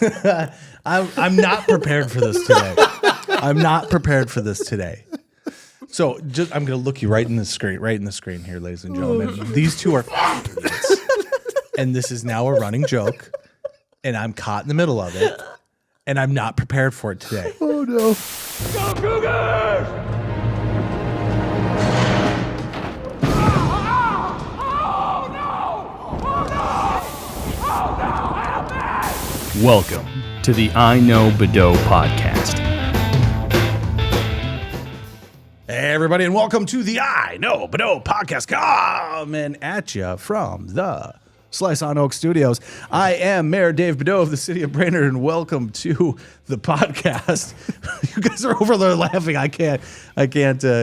I'm not prepared for this today. I'm not prepared for this today. So I'm going to look you right in the screen here, ladies and gentlemen. These two are idiots. And this is now a running joke. And I'm caught in the middle of it. And I'm not prepared for it today. Oh, no. Go Cougars! Welcome to the iKnowBadeaux podcast. Hey, everybody, and welcome to the iKnowBadeaux podcast coming at you from the Slice on Oak Studios. I am Mayor Dave Badeaux of the city of Brainerd, and welcome to the podcast. You guys are over there laughing. I can't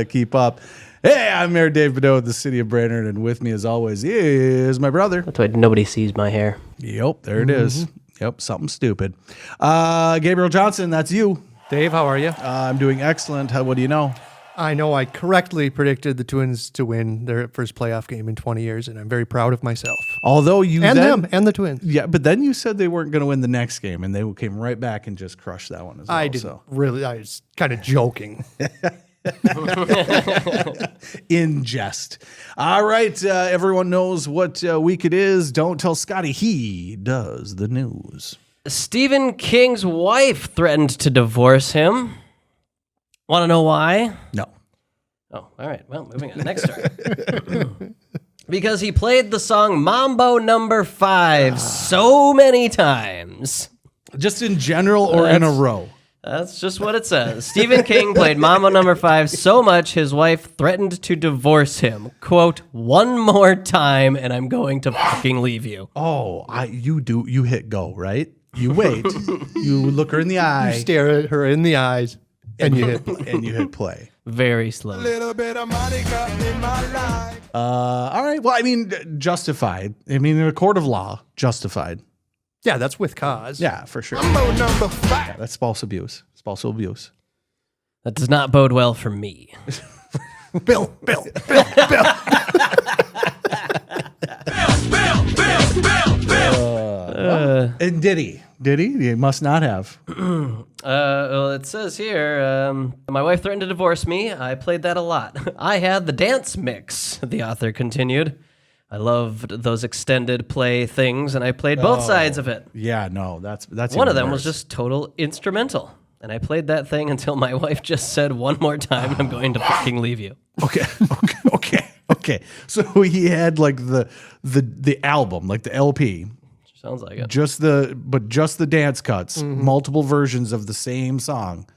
keep up. Hey, I'm Mayor Dave Badeaux of the city of Brainerd, and with me, as always, is my brother. That's why nobody sees my hair. Yep, there it is. Yep, something stupid. Gabriel Johnson, that's you. Dave, how are you? I'm doing excellent. What do you know? I know I correctly predicted the Twins to win their first playoff game in 20 years, and I'm very proud of myself. Although you And then, them, and the Twins. Yeah, but then you said they weren't going to win the next game, and they came right back and just crushed that one as well. I didn't really, I was kind of joking. In jest. All right, everyone knows what week it is. Don't tell Scotty. He does the news. Stephen King's wife threatened to divorce him. Want to know why? No. Oh, all right. Well, moving on. Next story. Because he played the song Mambo No. 5 so many times. Just in general or in a row? That's just what it says. Stephen King played Mambo No. 5 so much his wife threatened to divorce him. Quote, one more time and I'm going to fucking leave you. Oh, you hit go, right? You wait. You look her in the eye. You stare at her in the eyes, and you hit play. And you hit play. Very slow. Little bit of Monica in my life. All right. Well, I mean, justified. I mean, in a court of law, justified. Yeah, that's with cause. Yeah, for sure. Mambo number 5. Yeah, that's spousal abuse. Spousal abuse. That does not bode well for me. Bill. And did he? He must not have. Well, it says here, my wife threatened to divorce me. I played that a lot. I had the dance mix, the author continued. I loved those extended play things, and I played both sides of it. Yeah, no, that's One of even them was worse. just total instrumental. And I played that thing until my wife just said one more time, I'm going to fucking leave you. Okay. So he had like the album, like the LP. Sounds like it. Just the dance cuts, multiple versions of the same song,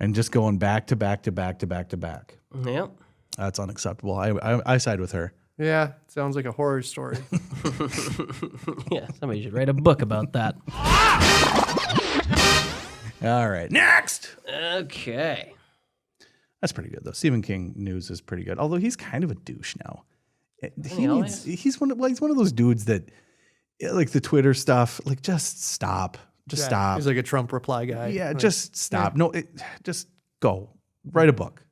and just going back to back to back to back to back. Yep. That's unacceptable. I side with her. Yeah, sounds like a horror story. Yeah, somebody should write a book about that. All right, next. Okay. That's pretty good though. Stephen King news is pretty good. Although he's kind of a douche now. He's one of those dudes that, like the Twitter stuff, like just stop. Stop. He's like a Trump reply guy. Yeah, Like, just stop. No, just go. Write a book.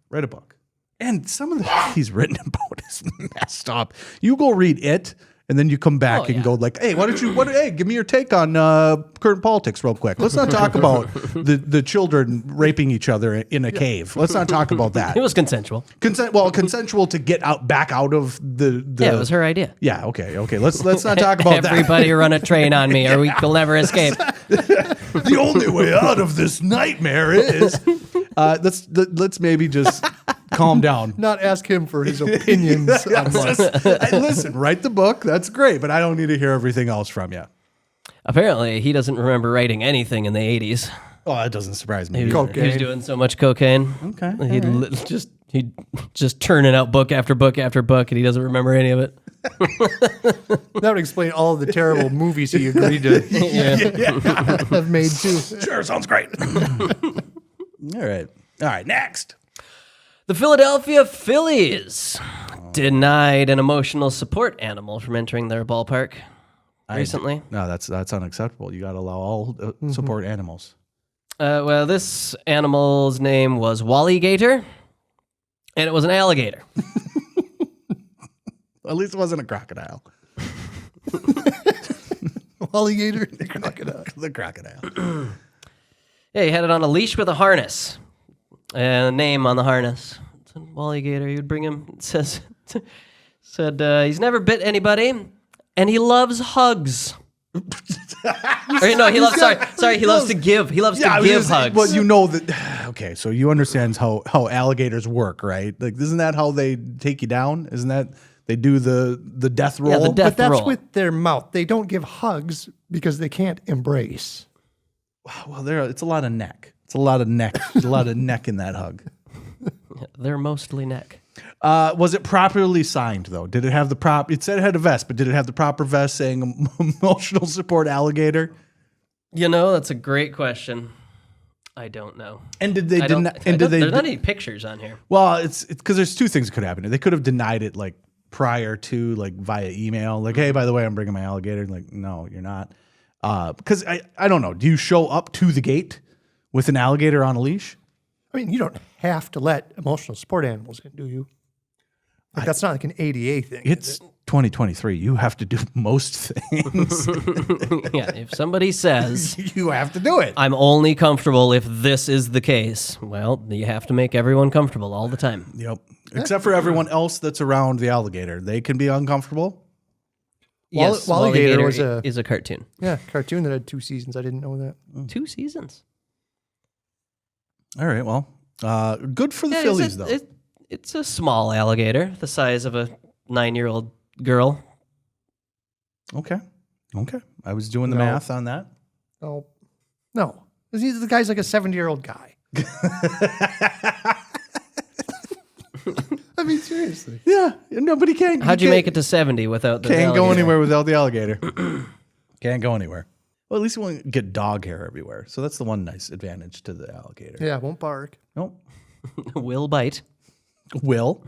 And some of the shit he's written about is messed up. You go read it, and then you come back and go like, hey, hey, give me your take on current politics real quick. Let's not talk about the children raping each other in a cave. Let's not talk about that. It was consensual. Consensual to get back out of the Yeah, it was her idea. Yeah, okay. Let's not talk about that. Everybody run a train on me or we'll never escape. The only way out of this nightmare is let's maybe just calm down. Not ask him for his opinions on this. Listen, write the book. That's great, but I don't need to hear everything else from you. Apparently, he doesn't remember writing anything in the 80s. Oh, that doesn't surprise me. He Cocaine. was doing so much cocaine. Okay. He'd just turning out book after book after book, and he doesn't remember any of it. That would explain all the terrible movies he agreed to have made too. Sure, sounds great. All right, next. The Philadelphia Phillies denied an emotional support animal from entering their ballpark recently. No, that's unacceptable. You got to allow all support animals. Well, this animal's name was Alligator, and it was an alligator. At least it wasn't a crocodile. alligator, the crocodile. The crocodile. Yeah, he had it on a leash with a harness. And a name on the harness. It's an alligator. You'd bring him. It said he's never bit anybody, and he loves hugs. Or no, he loves. Sorry, he loves to give. He loves to give hugs. Well, you know that. Okay, so you understand how alligators work, right? Like, isn't that how they take you down? Isn't that they do the death roll? Yeah, the death But that's roll. with their mouth. They don't give hugs because they can't embrace. Well, it's a lot of neck. It's a lot of neck. There's a lot of neck in that hug. They're mostly neck. Was it properly signed though? Did it have the prop? It said it had a vest, but did it have the proper vest saying Emotional Support Alligator? You know, that's a great question. I don't know. And did they I don't- deny? I And did don't- they? There's not any pictures on here. Well, it's because there's two things that could happen. They could have denied it like prior to, like via email, like, hey, by the way, I'm bringing my alligator. Like, no, you're not. Because I don't know. Do you show up to the gate with an alligator on a leash? I mean, you don't have to let emotional support animals in, do you? Like, that's not like an ADA thing. It's 2023. You have to do most things. Yeah, if somebody says You have to do it. I'm only comfortable if this is the case, well, you have to make everyone comfortable all the time. Yep. Except for everyone else that's around the alligator. They can be uncomfortable. Yes, Alligator Alligator was is a cartoon. cartoon that had 2 seasons. I didn't know that. 2 seasons. All right. Well, good for the Yeah, Phillies, though. It's a small alligator, the size of a 9-year-old girl. Okay. I was doing the No. math on that. Oh, no. The guy's like a 70-year-old guy. I mean, seriously. Yeah. Nobody can. How'd you make it to 70 without the Can't go alligator? anywhere without the alligator. Can't go anywhere. Well, at least you won't get dog hair everywhere. So that's the one nice advantage to the alligator. Yeah, won't bark. Nope. Will bite. Will.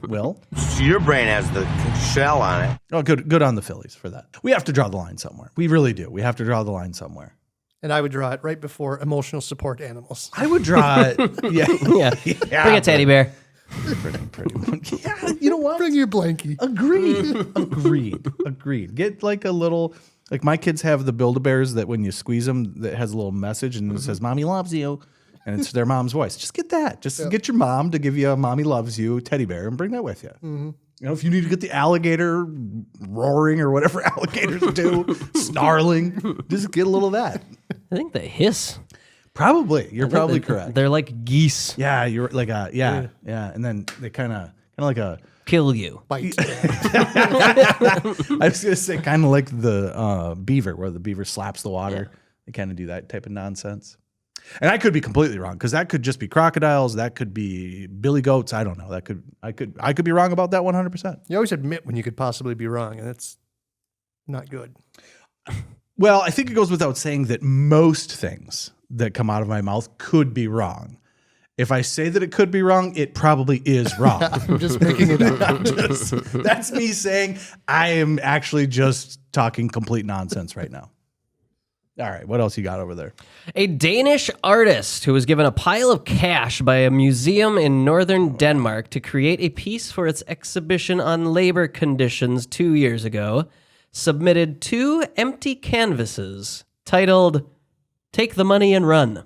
Your brain has the shell on it. Oh, good on the Phillies for that. We have to draw the line somewhere. We really do. We have to draw the line somewhere. And I would draw it right before emotional support animals. I would draw it. Yeah. Yeah. Bring a teddy bear. Pretty much. Yeah, you know what? Bring your blankie. Agreed. Get like a little, like my kids have the Build-A-Bears that when you squeeze them, that has a little message and it says, Mommy loves you. And it's their mom's voice. Just get that. Just get your mom to give you a Mommy loves you teddy bear and bring that with you. You know, if you need to get the alligator roaring or whatever alligators do, snarling, just get a little of that. I think they hiss. Probably. You're probably correct. They're like geese. Yeah, you're like yeah. And then they kind of like a, Kill you. Bite. I was going to say kind of like the beaver, where the beaver slaps the water. They kind of do that type of nonsense. And I could be completely wrong because that could just be crocodiles. That could be billy goats. I don't know. I could be wrong about that 100%. You always admit when you could possibly be wrong, and that's not good. Well, I think it goes without saying that most things that come out of my mouth could be wrong. If I say that it could be wrong, it probably is wrong. I'm just making it up. That's me saying I am actually just talking complete nonsense right now. All right, what else you got over there? A Danish artist who was given a pile of cash by a museum in northern Denmark to create a piece for its exhibition on labor conditions 2 years ago submitted 2 empty canvases titled Take the Money and Run.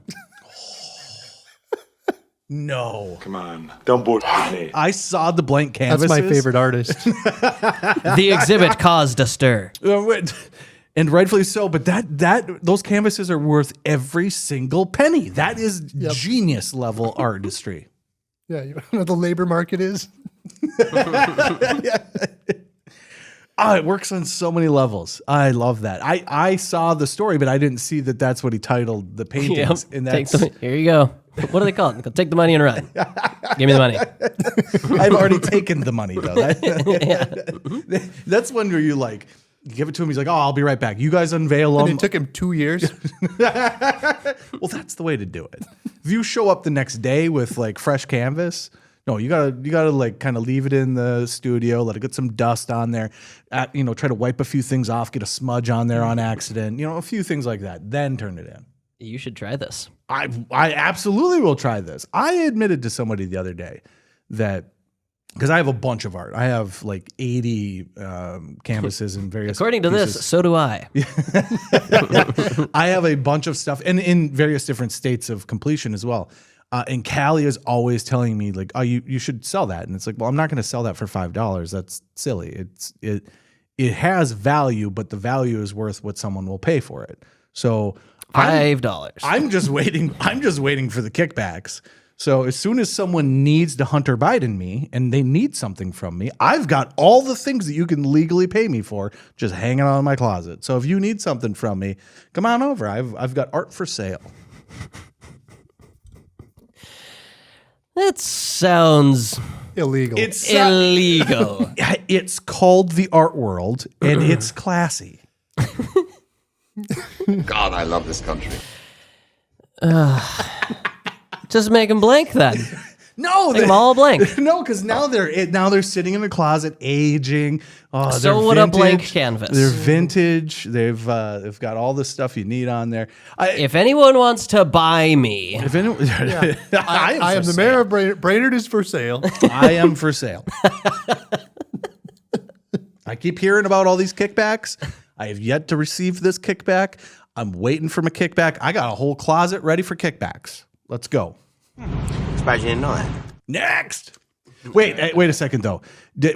No. Come on, don't bullshit me. I saw the blank That's canvases. my favorite artist. The exhibit caused a stir. And rightfully so, but those canvases are worth every single penny. That is genius level artistry. Yeah, you know what the labor market is? Oh, it works on so many levels. I love that. I saw the story, but I didn't see that that's what he titled the paintings. And that's, Here you go. What do they call it? Take the money and run. Give me the money. I've already taken the money, though. That's when you like, you give it to him. He's like, oh, I'll be right back. You guys unveil them. And it took him 2 years. Well, that's the way to do it. If you show up the next day with like fresh canvas, no, you gotta like kind of leave it in the studio, let it get some dust on there, try to wipe a few things off, get a smudge on there on accident, a few things like that. Then turn it in. You should try this. I absolutely will try this. I admitted to somebody the other day that because I have a bunch of art. I have like 80 canvases in various. According to pieces. this, so do I. I have a bunch of stuff, and in various different states of completion as well. And Callie is always telling me like, "Oh, you should sell that," and it's like, "Well, I'm not going to sell that for $5. That's silly. It has value, but the value is worth what someone will pay for it." So $5. I'm just waiting. I'm just waiting for the kickbacks. So as soon as someone needs to hunt or bite in me and they need something from me, I've got all the things that you can legally pay me for just hanging out in my closet. So if you need something from me, come on over. I've got art for sale. That sounds Illegal. illegal. It's called the art world, and it's classy. God, I love this country. Just make them blank then. No, Make them all blank. No, because now they're sitting in the closet aging. Oh, So they're would a blank vintage. canvas. They're vintage. They've got all the stuff you need on there. If anyone wants to buy me, If anyone, I am the mayor of Brainerd is for sale. I am for sale. I keep hearing about all these kickbacks. I have yet to receive this kickback. I'm waiting for my kickback. I got a whole closet ready for kickbacks. Let's go. Surprised you didn't know that. Next. Wait a second though.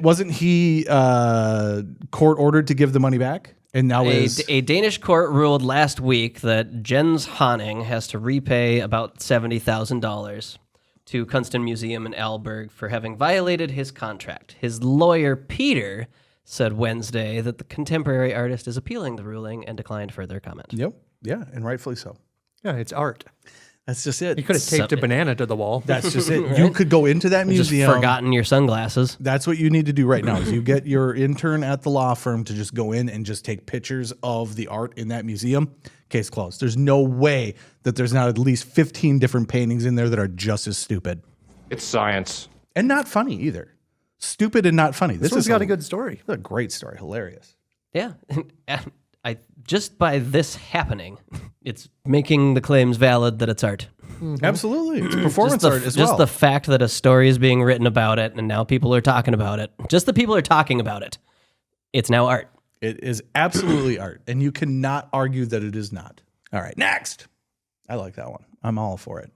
Wasn't he court ordered to give the money back? And now a Danish court ruled last week that Jens Honning has to repay about $70,000 to Kunsten Museum in Aalborg for having violated his contract. His lawyer, Peter, said Wednesday that the contemporary artist is appealing the ruling and declined further comment. Yep. Yeah, and rightfully so. Yeah, it's art. That's just it. You could have taped a banana to the wall. That's just it. You could go into that Just museum. forgotten your sunglasses. That's what you need to do right now is you get your intern at the law firm to just go in and just take pictures of the art in that museum. Case closed. There's no way that there's not at least 15 different paintings in there that are just as stupid. It's science. And not funny either. Stupid and not funny. This one's got a good story. A great story. Hilarious. Yeah. I just by this happening, it's making the claims valid that it's art. Mm-hmm. Absolutely. It's performance Just art as well. Just the fact that a story is being written about it and now people are talking about it. Just the people are talking about it. It's now art. It is absolutely art. And you cannot argue that it is not. All right. Next. I like that one. I'm all for it.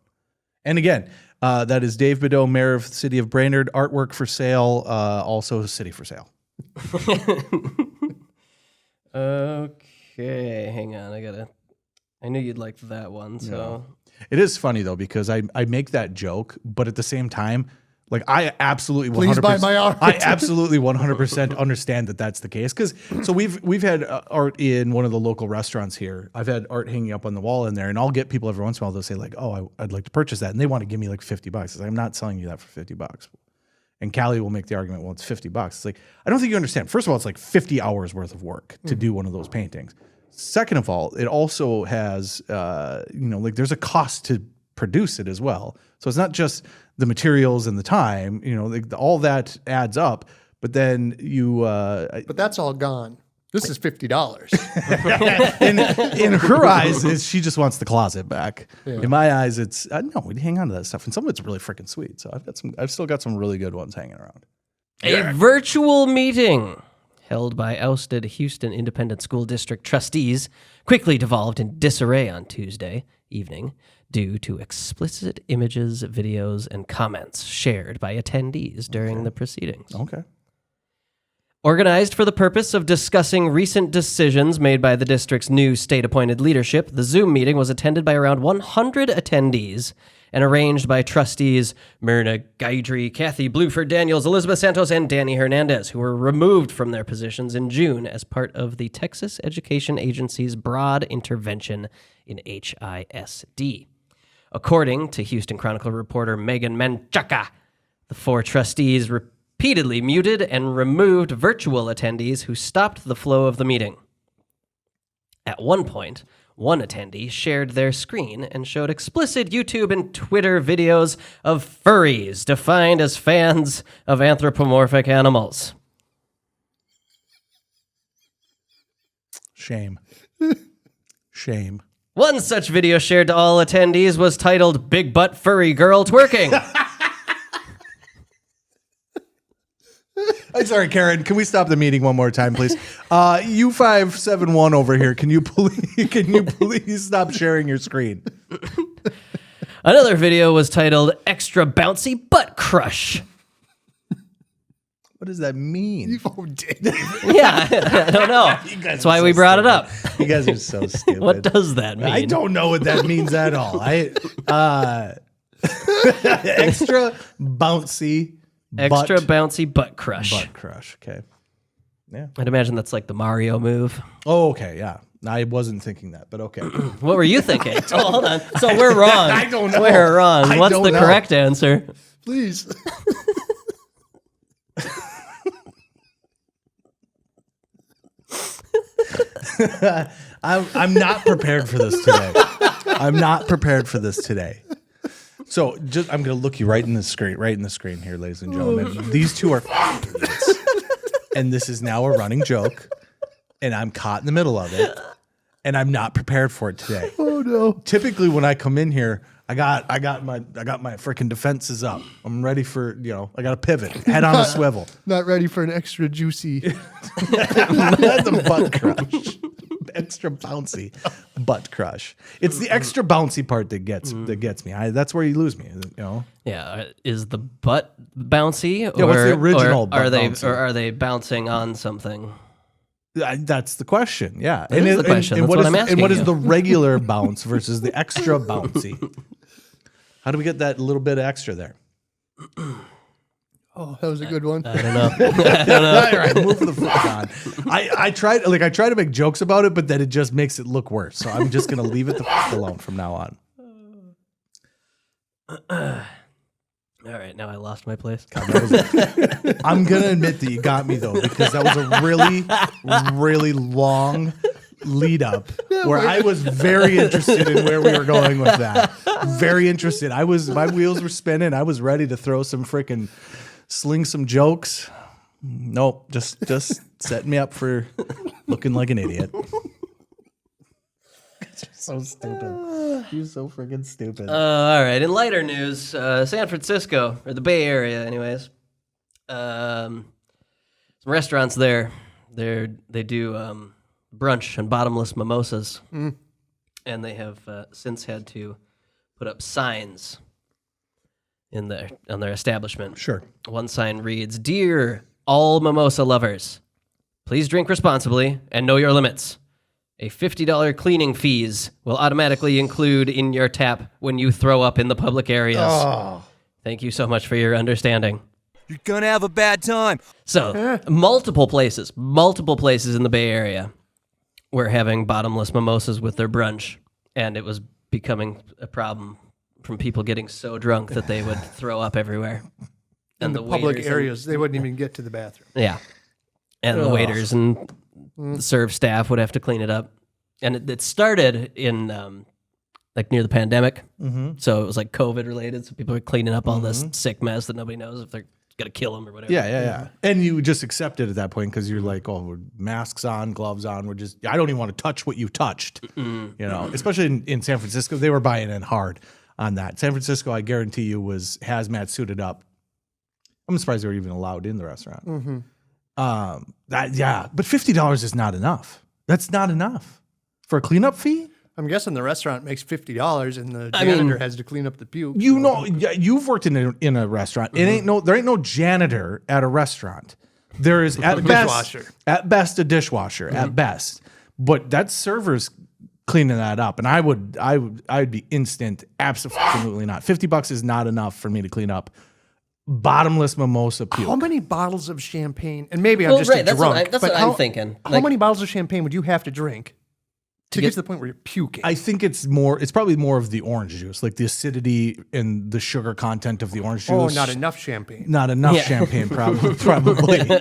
And again, that is Dave Badeaux, mayor of the city of Brainerd. Artwork for sale. Also city for sale. Okay, hang on. I knew you'd like that one. So It is funny though because I make that joke, but at the same time, like I absolutely 100%. Please buy my art. I absolutely 100% understand that that's the case because so we've had art in one of the local restaurants here. I've had art hanging up on the wall in there, and I'll get people every once in a while. They'll say like, "Oh, I'd like to purchase that," and they want to give me like $50. I'm not selling you that for $50. And Callie will make the argument, well, it's $50. It's like, I don't think you understand. First of all, it's like 50 hours worth of work to do one of those paintings. Second of all, it also has, like there's a cost to produce it as well. So it's not just the materials and the time, like all that adds up. But then But that's all gone. This is $50. in her eyes, she just wants the closet back. Yeah. In my eyes, it's no, we hang on to that stuff, and some of it's really freaking sweet. So I've still got some really good ones hanging around. A virtual meeting held by ousted Houston Independent School District trustees quickly devolved in disarray on Tuesday evening due to explicit images, videos, and comments shared by attendees during the proceedings. Okay. Organized for the purpose of discussing recent decisions made by the district's new state-appointed leadership, the Zoom meeting was attended by around 100 attendees and arranged by trustees Myrna Gaidry, Kathy Bluford Daniels, Elizabeth Santos, and Danny Hernandez, who were removed from their positions in June as part of the Texas Education Agency's broad intervention in HISD. According to Houston Chronicle reporter Megan Menchaca, the four trustees repeatedly muted and removed virtual attendees who stopped the flow of the meeting. At one point, one attendee shared their screen and showed explicit YouTube and Twitter videos of furries defined as fans of anthropomorphic animals. Shame. Shame. One such video shared to all attendees was titled Big Butt Furry Girl Twerking. I'm sorry, Karen. Can we stop the meeting one more time, please? U571 over here. Can you please stop sharing your screen? Another video was titled "Extra Bouncy Butt Crush." What does that mean? Oh, Dave. Yeah, I don't know. That's why we brought it up. You guys are so stupid. What does that mean? I don't know what that means at all. Extra bouncy. Bouncy butt crush. Butt crush. Okay. Yeah. I'd imagine that's like the Mario move. Oh, okay. Yeah. I wasn't thinking that, but okay. What were you thinking? Oh, hold on. So we're wrong. I don't know. We're wrong. I What's don't the know. correct answer? Please. I'm not prepared for this today. I'm not prepared for this today. So I'm going to look you right in the screen here, ladies and gentlemen. These two are idiots. And this is now a running joke. And I'm caught in the middle of it. And I'm not prepared for it today. Oh no. Typically when I come in here, I got my freaking defenses up. I'm ready for, I got to pivot, head on a swivel. Not ready for an extra juicy. That's a butt crush. Extra bouncy butt crush. It's the extra bouncy part that gets me. That's where you lose me. Yeah, is the butt bouncy? Yeah, what's the original or butt are they bouncy? or are they bouncing on something? That's the question. Yeah, That is the question. That's what I'm asking And what is you. the regular bounce versus the extra bouncy? How do we get that little bit of extra there? Oh, that was a good one. I don't know. All right, move the fuck on. I try to make jokes about it, but then it just makes it look worse. So I'm just gonna leave it the fuck alone from now on. All right, now I lost my place. I'm gonna admit that you got me though, because that was a really, really long lead up where I was very interested in where we were going with that. Very interested. My wheels were spinning. I was ready to throw some freaking sling some jokes. Nope, just setting me up for looking like an idiot. So stupid. You're so freaking stupid. All right. In lighter news, San Francisco, or the Bay Area, anyways. Some restaurants there. They do brunch and bottomless mimosas, and they have since had to put up signs on their establishment. Sure. One sign reads, "Dear all mimosa lovers, please drink responsibly and know your limits. A $50 cleaning fees will automatically include in your tap when you throw up in the public areas. Oh. Thank you so much for your understanding." You're gonna have a bad time. So, multiple places in the Bay Area were having bottomless mimosas with their brunch, and it was becoming a problem from people getting so drunk that they would throw up everywhere. In the public waiters areas, they wouldn't even get to the bathroom. Yeah. And the waiters and the serve staff would have to clean it up. And it started in like near the pandemic. So it was like COVID related. So people are cleaning up all this sick mess that nobody knows if they're going to kill them or whatever. Yeah. And you just accept it at that point because you're like, oh, masks on, gloves on. I don't even want to touch what you touched. Especially in San Francisco, they were buying in hard on that. San Francisco, I guarantee you, was hazmat suited up. I'm surprised they were even allowed in the restaurant. But $50 is not enough. That's not enough for a cleanup fee. I'm guessing the restaurant makes $50 and the janitor has to clean up the puke. You've worked in a restaurant. There ain't no janitor at a restaurant. There is at best a dishwasher at best, but that server's cleaning that up, and I would be instant. Absolutely not. $50 is not enough for me to clean up bottomless mimosa puke. How many bottles of champagne? And maybe I'm just a drunk. That's what I'm thinking. How many bottles of champagne would you have to drink to get to the point where you're puking? I think it's probably more of the orange juice, like the acidity and the sugar content of the orange juice. Oh, not enough champagne. Not enough champagne, probably. At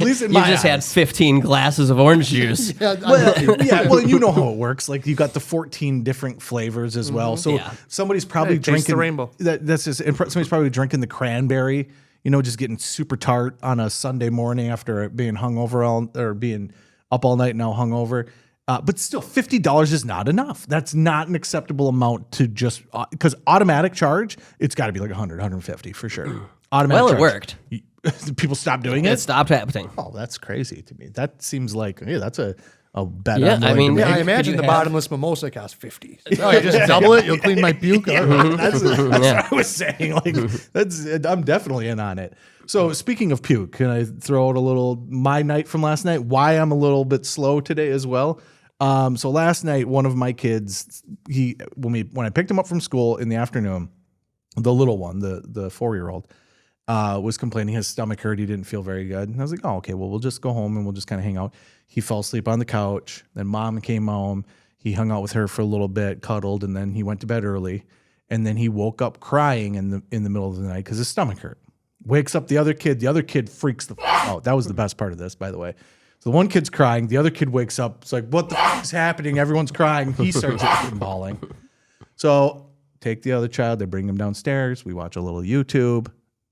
least in my You just eyes. had 15 glasses of orange juice. Well, you know how it works. Like you got the 14 different flavors as well. So somebody's probably Taste drinking the rainbow. That's just. And somebody's probably drinking the cranberry. Just getting super tart on a Sunday morning after being hungover or being up all night now hungover. But still, $50 is not enough. That's not an acceptable amount to just because automatic charge. It's got to be like 100, 150 for sure. Automatic. Well, it charge. worked. People stopped doing It it? stopped happening. Oh, that's crazy to me. That seems like, yeah, that's a bet. Yeah, I'm I willing mean, to Yeah, make. I imagine you the have- bottomless mimosa costs 50. Oh, you just double it, you'll clean my puke. That's what I was saying. Like, I'm definitely in on it. So speaking of puke, can I throw out a little my night from last night? Why I'm a little bit slow today as well. So last night, one of my kids, when I picked him up from school in the afternoon, the little one, the 4-year-old, was complaining his stomach hurt. He didn't feel very good. And I was like, oh, okay, well, we'll just go home and we'll just kind of hang out. He fell asleep on the couch. Then mom came home. He hung out with her for a little bit, cuddled, and then he went to bed early. And then he woke up crying in the middle of the night because his stomach hurt. Wakes up the other kid. The other kid freaks the f out. That was the best part of this, by the way. So the one kid's crying. The other kid wakes up. It's like, what the f is happening? Everyone's crying. He starts bawling. So take the other child. They bring him downstairs. We watch a little YouTube.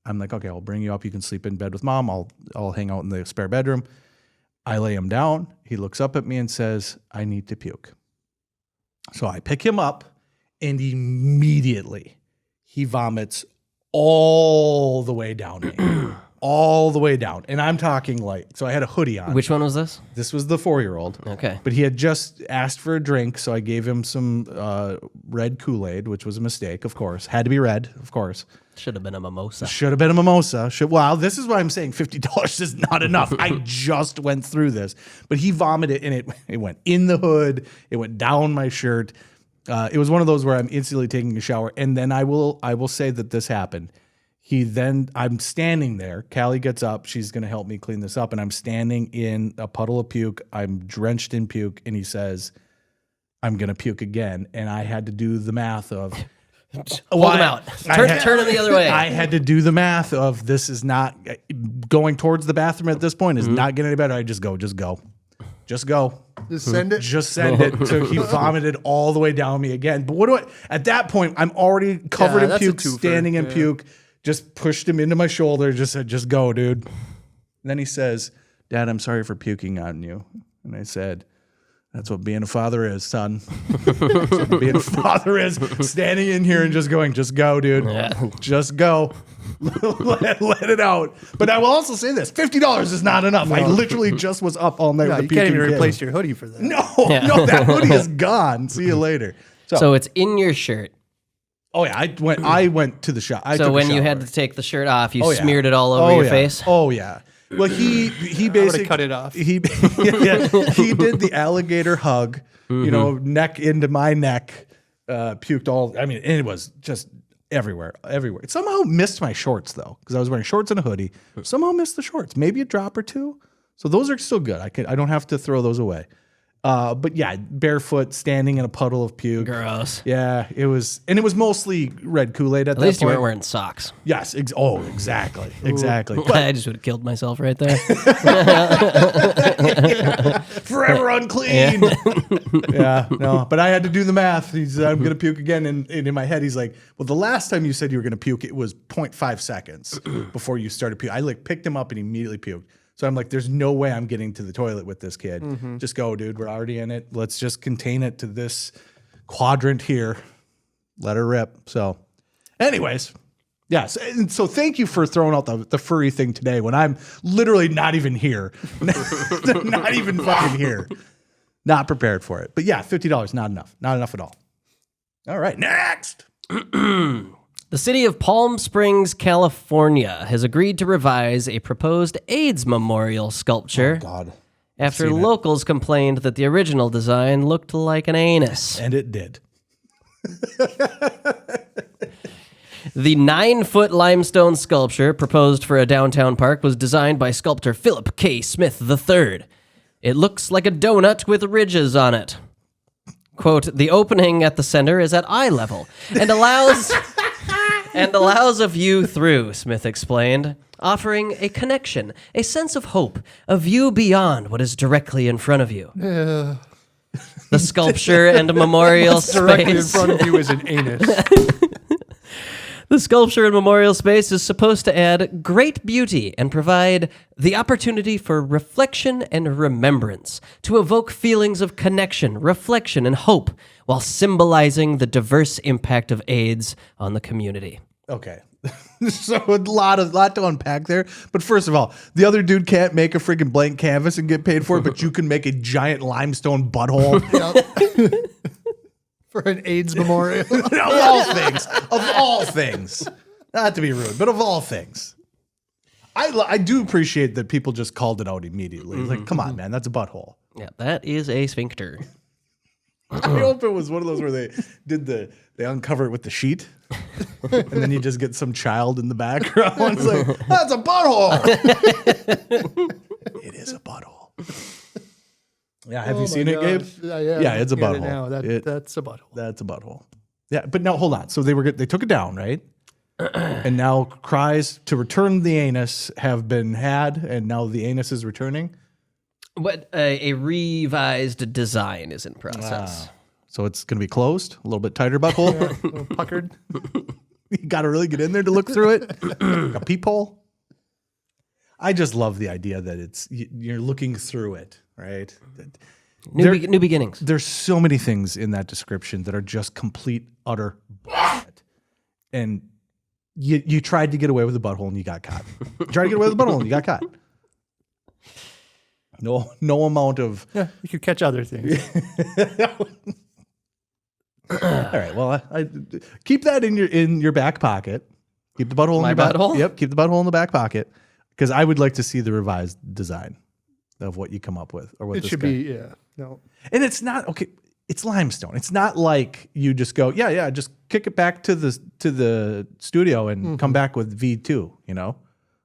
I'm like, okay, I'll bring you up. You can sleep in bed with mom. I'll hang out in the spare bedroom. I lay him down. He looks up at me and says, I need to puke. So I pick him up, and immediately he vomits all the way down me. All the way down. And I'm talking like, so I had a hoodie on. Which one was this? This was the 4-year-old. Okay. But he had just asked for a drink, so I gave him some red Kool-Aid, which was a mistake, of course. Had to be red, of course. Should have been a mimosa. Should have been a mimosa. Wow, this is why I'm saying $50 is not enough. I just went through this. But he vomited, and it went in the hood. It went down my shirt. It was one of those where I'm instantly taking a shower. And then I will say that this happened. I'm standing there. Callie gets up. She's going to help me clean this up. And I'm standing in a puddle of puke. I'm drenched in puke. And he says, I'm going to puke again. And I had to do the math of... Hold him out. Turn him the other way. I had to do the math of this is not... Going towards the bathroom at this point is not getting any better. I just go. Just send it. Just send it. So he vomited all the way down me again. But at that point, I'm already covered in that's a puke, twofer. standing in puke. Just pushed him into my shoulder. Just said, just go, dude. And then he says, Dad, I'm sorry for puking on you. And I said, that's what being a father is, son. That's what being a father is. Standing in here and just going, just go, dude. Yeah. Just go. let it out. But I will also say this, $50 is not enough. I literally just was up all night No, with a you can't puking even kid. replace your hoodie for that. No, that hoodie is gone. See you later. So it's in your shirt. Oh yeah, I went to the shop. So when you had to take the shirt off, you Oh, yeah. smeared it all over your yeah. face? Oh yeah. Well, he basically cut it off. He he did the alligator hug. You know, neck into my neck, puked all. I mean, it was just everywhere. It somehow missed my shorts though, because I was wearing shorts and a hoodie. Somehow missed the shorts. Maybe a drop or two. So those are still good. I don't have to throw those away. But yeah, barefoot, standing in a puddle of puke. Gross. Yeah, it was mostly red Kool-Aid at that point. At least you weren't wearing socks. Yes. Exactly. But I just would have killed myself right there. forever unclean. Yeah. No. But I had to do the math. He said, I'm gonna puke again, and in my head, he's like, well, the last time you said you were gonna puke, it was 0.5 seconds before you started puking. I picked him up and immediately puked. So I'm like, there's no way I'm getting to the toilet with this kid. Just go, dude. We're already in it. Let's just contain it to this quadrant here. Let her rip. So anyways, yes. And so thank you for throwing out the furry thing today when I'm literally not even here. Not even fucking here. Not prepared for it. But yeah, $50, not enough. Not enough at all. All right, next. The city of Palm Springs, California, has agreed to revise a proposed AIDS memorial sculpture God. after seen it. locals complained that the original design looked like an anus. And it did. The 9-foot limestone sculpture proposed for a downtown park was designed by sculptor Philip K. Smith III. It looks like a donut with ridges on it. Quote, the opening at the center is at eye level and allows a view through, Smith explained, offering a connection, a sense of hope, a view beyond what is directly in front of you. The sculpture and memorial Directly in space. front of you is an anus. The sculpture and memorial space is supposed to add great beauty and provide the opportunity for reflection and remembrance, to evoke feelings of connection, reflection, and hope, while symbolizing the diverse impact of AIDS on the community. Okay. So a lot to unpack there. But first of all, the other dude can't make a freaking blank canvas and get paid for it, but you can make a giant limestone butthole. For an AIDS memorial. Of all things. Not to be rude, but of all things. I do appreciate that people just called it out immediately. Like, come on, man, that's a butthole. Yeah, that is a sphincter. I hope it was one of those where they uncover it with the sheet, and then you just get some child in the background. It's like, that's a butthole. It is a butthole. Yeah, have you seen it, Gabe? Yeah, it's a butthole. That's a butthole. That's a butthole. Yeah, but no, hold on. So they took it down, right? And now cries to return the anus have been had, and now the anus is returning. But a revised design is in process. So it's going to be closed, a little bit tighter butthole. A little puckered. You got to really get in there to look through it. Like a peephole. I just love the idea that you're looking through it, right? New beginnings. There's so many things in that description that are just complete, utter bullshit. And you tried to get away with the butthole and you got caught. You tried to get away with the butthole and you got caught. No amount of... Yeah, you could catch other things. All right, well, I keep that in your back pocket. Keep the butthole in your back pocket. Yep, keep the butthole in the back pocket. Because I would like to see the revised design of what you come up with. Or what It should be, yeah. No. And it's not, okay, it's limestone. It's not like you just go, just kick it back to the studio and come back with V2, you know?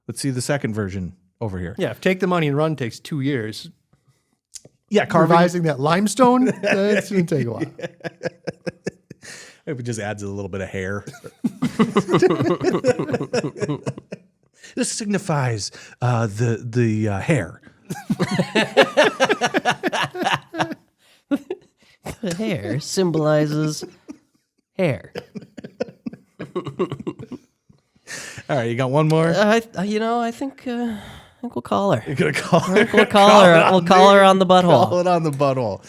Let's see the second version over here. Yeah, if Take the Money and Run takes 2 years. Yeah, revising that limestone, that's going to take a while. It just adds a little bit of hair. This signifies the hair. The hair symbolizes hair. All right, you got one more? I think we'll call her. You're gonna call her? We'll call her. We'll call her on the butthole. Call it on the butthole.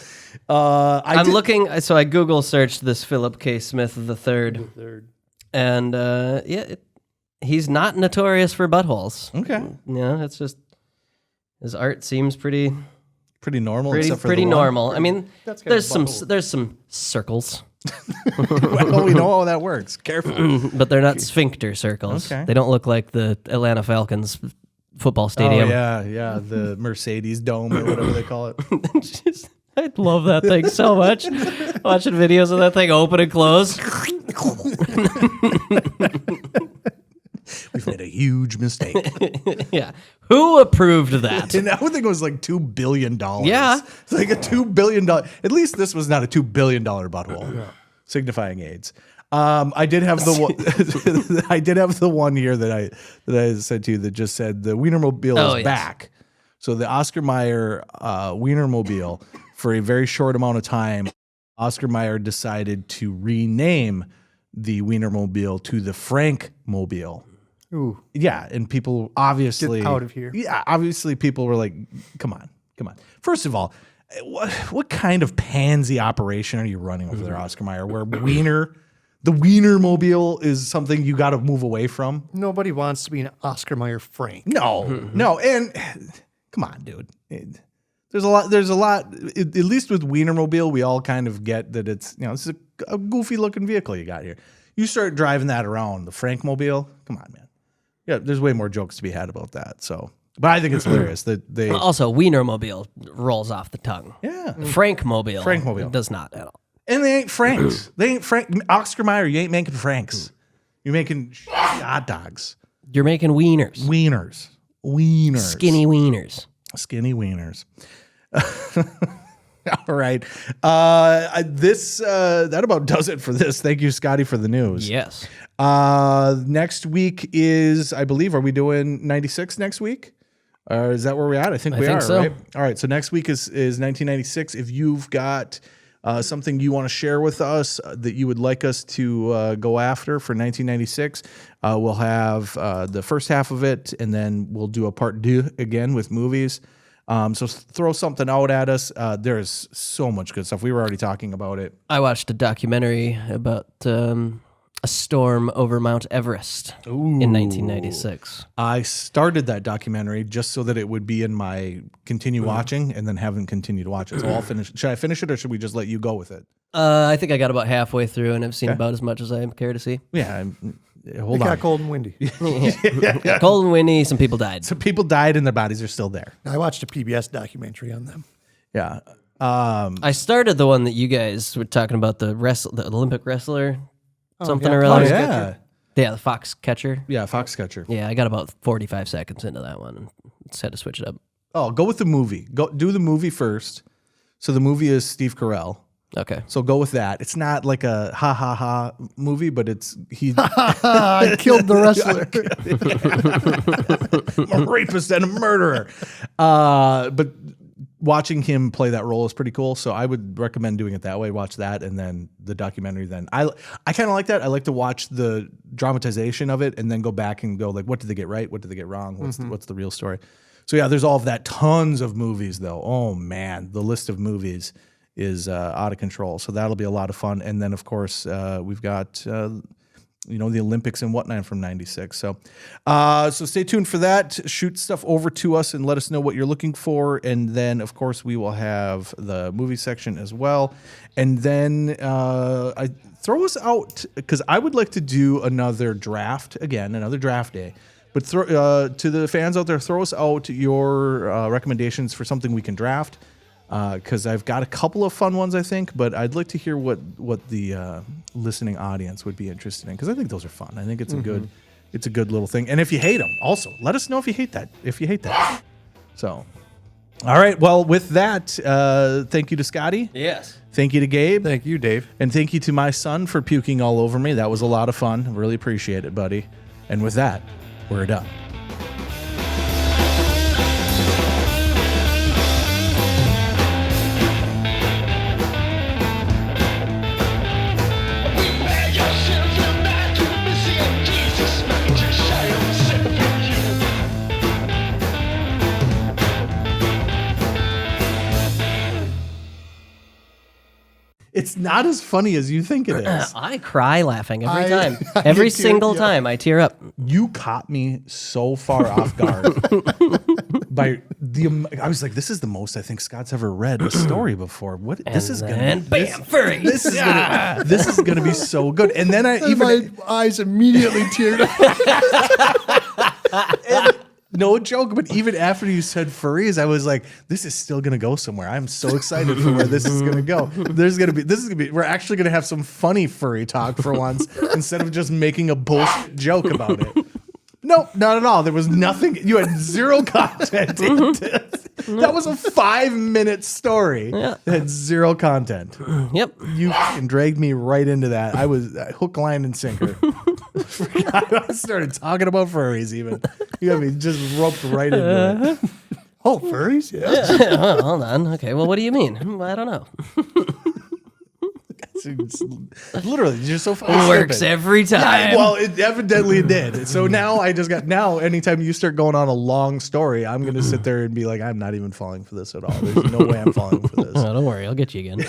I'm looking. So I Google searched this Philip K. Smith III, and he's not notorious for buttholes. Okay. Yeah, it's just his art seems pretty normal. Pretty normal. I mean, That's there's some circles. Well, we know how that works. Careful. But they're not sphincter circles. Okay. They don't look like the Atlanta Falcons football stadium. Oh, yeah, the Mercedes Dome or whatever they call it. I love that thing so much. Watching videos of that thing open and close. We've made a huge mistake. Yeah. Who approved that? And I would think it was like $2 billion. Yeah. It's like a $2 billion. At least this was not a $2 billion butthole, signifying AIDS. I did have the I did have the one here that I said to you that just said the Wienermobile is back. So the Oscar Mayer Wienermobile, for a very short amount of time, Oscar Mayer decided to rename the Wienermobile to the Frankmobile. Ooh. Yeah, and people obviously... Get out of here. Yeah, obviously people were like, come on. First of all, what kind of pansy operation are you running over there, Oscar Mayer, where the Wienermobile is something you got to move away from? Nobody wants to be an Oscar Mayer Frank. No, and come on, dude. There's a lot, at least with Wienermobile, we all kind of get that it's, this is a goofy looking vehicle you got here. You start driving that around, the Frankmobile, come on, man. Yeah, there's way more jokes to be had about that. So, but I think it's hilarious that they Also, Wienermobile rolls off the tongue. Yeah. Frankmobile does not at all. And they ain't Franks. Oscar Mayer, you ain't making Franks. You're making hot dogs. You're making wieners. Wieners. Skinny wieners. Skinny wieners. All right. That about does it for this. Thank you, Scotty, for the news. Yes. Next week is, I believe, are we doing 96 next week? Or is that where we're at? I think we are, so. right? All right. So next week is 1996. If you've got something you want to share with us that you would like us to go after for 1996, we'll have the first half of it, and then we'll do a part 2 again with movies. So throw something out at us. There's so much good stuff. We were already talking about it. I watched a documentary about A Storm Over Mount Everest in 1996. I started that documentary just so that it would be in my continue watching, and then haven't continued to watch it. So I'll finish. Should I finish it, or should we just let you go with it? I think I got about halfway through, and I've seen about as much as I care to see. Yeah. Hold It on. got cold and windy. Cold and windy, some people died. So people died, and their bodies are still there. I watched a PBS documentary on them. Yeah. I started the one that you guys were talking about, the Olympic wrestler, something or yeah. other. Oh yeah. Yeah, the fox catcher. Yeah. Fox Catcher. Yeah, I got about 45 seconds into that one and just had to switch it up. Oh, go with the movie. Go do the movie first. So the movie is Steve Carell. Okay. So go with that. It's not like a ha ha ha movie, but it's I killed the wrestler. a rapist and a murderer. But watching him play that role is pretty cool. So I would recommend doing it that way. Watch that, and then the documentary. Then I kind of like that. I like to watch the dramatization of it, and then go back and go like, what did they get right? What did they get wrong? What's the real story? So yeah, there's all of that. Tons of movies though. Oh man, the list of movies is out of control. So that'll be a lot of fun. And then of course we've got the Olympics and whatnot from '96. So stay tuned for that. Shoot stuff over to us and let us know what you're looking for. And then of course we will have the movie section as well. And then I throw us out because I would like to do another draft again, another draft day. But to the fans out there, throw us out your recommendations for something we can draft. Because I've got a couple of fun ones, I think, but I'd like to hear what the listening audience would be interested in, because I think those are fun. I think it's a good little thing. And if you hate them, also let us know if you hate that. So, all right. Well, with that, thank you to Scotty. Yes. Thank you to Gabe. Thank you, Dave. And thank you to my son for puking all over me. That was a lot of fun. Really appreciate it, buddy. And with that, we're done. It's not as funny as you think it is. I cry laughing every time. I Every do too, single yeah. time I tear up. You caught me so far off guard by I was like, this is the most I think Scott's ever read a story before. What this is gonna be, bam, furry. this is gonna be so good. And then My eyes immediately teared up. no joke, but even after you said furries, I was like, this is still gonna go somewhere. I'm so excited for where this is gonna go. We're actually gonna have some funny furry talk for once instead of just making a bullshit joke about it. No, not at all. There was nothing. You had zero content. That was a 5-minute story that had zero content. Yep. You fucking dragged me right into that. I was hook, line, and sinker. I started talking about furries even. You got me just roped right into it. Oh, furries? Yeah. Hold on. Okay. Well, what do you mean? I don't know. It's literally, you're so fucking It works stupid. every time. Well, it evidently did. So now anytime you start going on a long story, I'm going to sit there and be like, I'm not even falling for this at all. There's no way I'm falling for this. Oh, don't worry. I'll get you again.